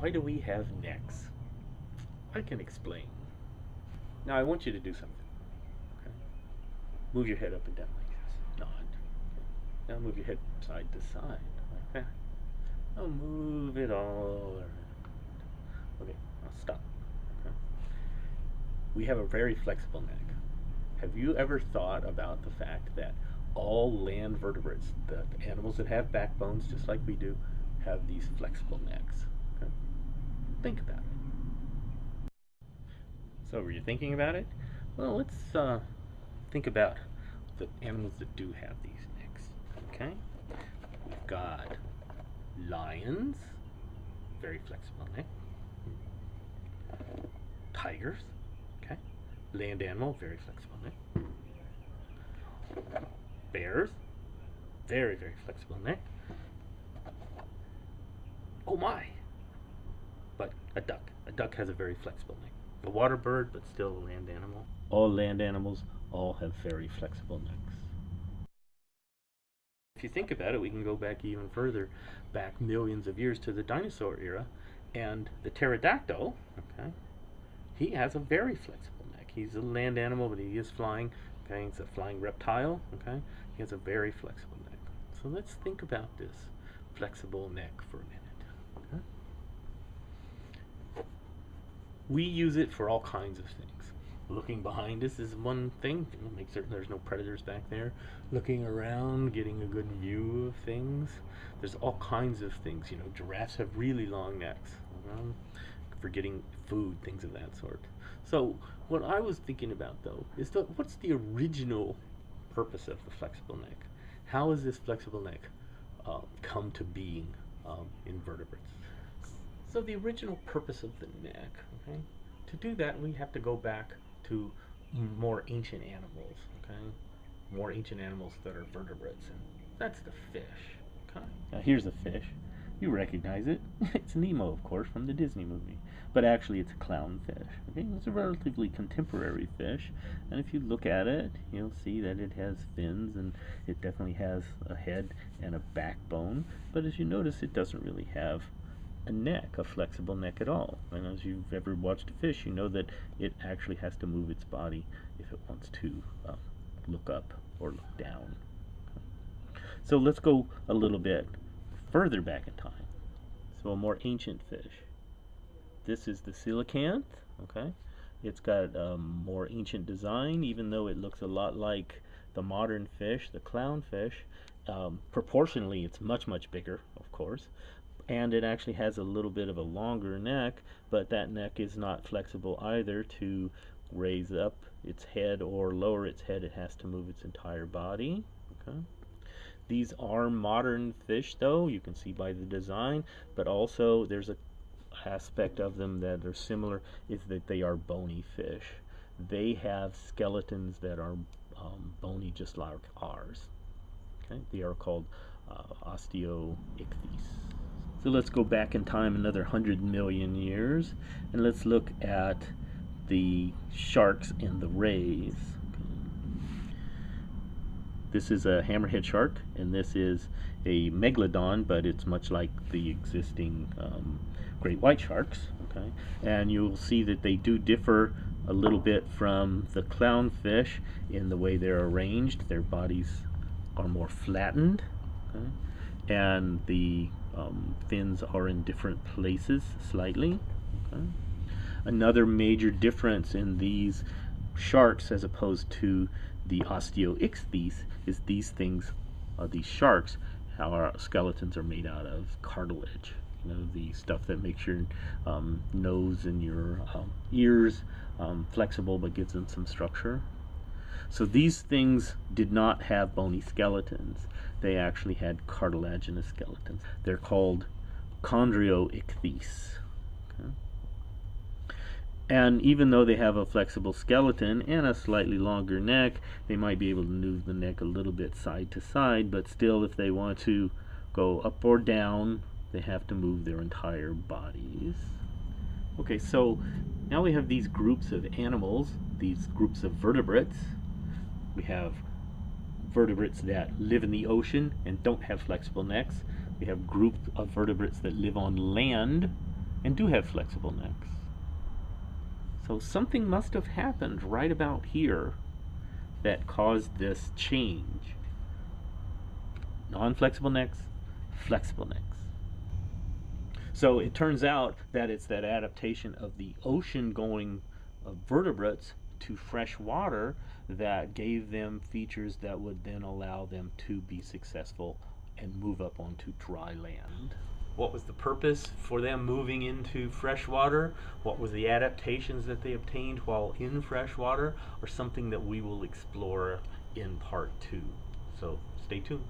Why do we have necks? I can explain. Now I want you to do something. Okay? Move your head up and down like this. Nod. Okay. Now move your head side to side like that. Now move it all around. Okay, now stop. Okay. We have a very flexible neck. Have you ever thought about the fact that all land vertebrates, the animals that have backbones just like we do, have these flexible necks? Okay? Think about it. So were you thinking about it? Well, let's think about the animals that do have these necks. Okay? We've got lions, very flexible neck. Tigers, okay? Land animal, very flexible neck. Bears, very, very flexible neck. Oh my! But a duck. A duck has a very flexible neck. A water bird, but still a land animal. All land animals all have very flexible necks. If you think about it, we can go back even further, back millions of years to the dinosaur era, and the pterodactyl, okay, he has a very flexible neck. He's a land animal, but he is flying. Okay, he's a flying reptile. Okay, he has a very flexible neck. So let's think about this flexible neck for a minute. Okay? We use it for all kinds of things. Looking behind us is one thing. Make certain there's no predators back there. Looking around, getting a good view of things. There's all kinds of things. You know, giraffes have really long necks. For getting food, things of that sort. So what I was thinking about though is what's the original purpose of the flexible neck? How has this flexible neck come to being in vertebrates? So the original purpose of the neck, okay, to do that we have to go back to more ancient animals, okay, more ancient animals that are vertebrates, and that's the fish. Okay. Now here's a fish. You recognize it. It's Nemo, of course, from the Disney movie. But actually, it's a clownfish. Okay, it's a relatively contemporary fish, and if you look at it, you'll see that it has fins, and it definitely has a head and a backbone. But as you notice, it doesn't really have a neck, a flexible neck at all. And as you've ever watched a fish, you know that it actually has to move its body if it wants to look up or look down. So let's go a little bit further back in time. So a more ancient fish. This is the coelacanth, okay? It's got a more ancient design, even though it looks a lot like the modern fish, the clownfish. Proportionally, it's much, much bigger, of course. And it actually has a little bit of a longer neck, but that neck is not flexible either to raise up its head or lower its head. It has to move its entire body, okay? These are modern fish, though, you can see by the design, but also there's a aspect of them that are similar, is that they are bony fish. They have skeletons that are bony just like ours. Okay? They are called osteoichthyes. So let's go back in time another 100 million years, and let's look at the sharks and the rays. This is a hammerhead shark, and this is a megalodon, but it's much like the existing great white sharks. Okay, and you'll see that they do differ a little bit from the clownfish in the way they're arranged. Their bodies are more flattened, okay? And the fins are in different places slightly. Okay? Another major difference in these sharks as opposed to the osteoichthyes is these things, these sharks, our skeletons are made out of cartilage. You know, the stuff that makes your nose and your ears flexible but gives them some structure. So these things did not have bony skeletons. They actually had cartilaginous skeletons. They're called chondroichthyes. Okay? And even though they have a flexible skeleton and a slightly longer neck, they might be able to move the neck a little bit side to side, but still if they want to go up or down, they have to move their entire bodies. Okay, so now we have these groups of animals, these groups of vertebrates. We have vertebrates that live in the ocean and don't have flexible necks. We have groups of vertebrates that live on land and do have flexible necks. So something must have happened right about here that caused this change. Non-flexible necks, flexible necks. So it turns out that it's that adaptation of the ocean-going vertebrates to fresh water that gave them features that would then allow them to be successful and move up onto dry land. What was the purpose for them moving into fresh water? What were the adaptations that they obtained while in fresh water? Or something that we will explore in part 2. So stay tuned.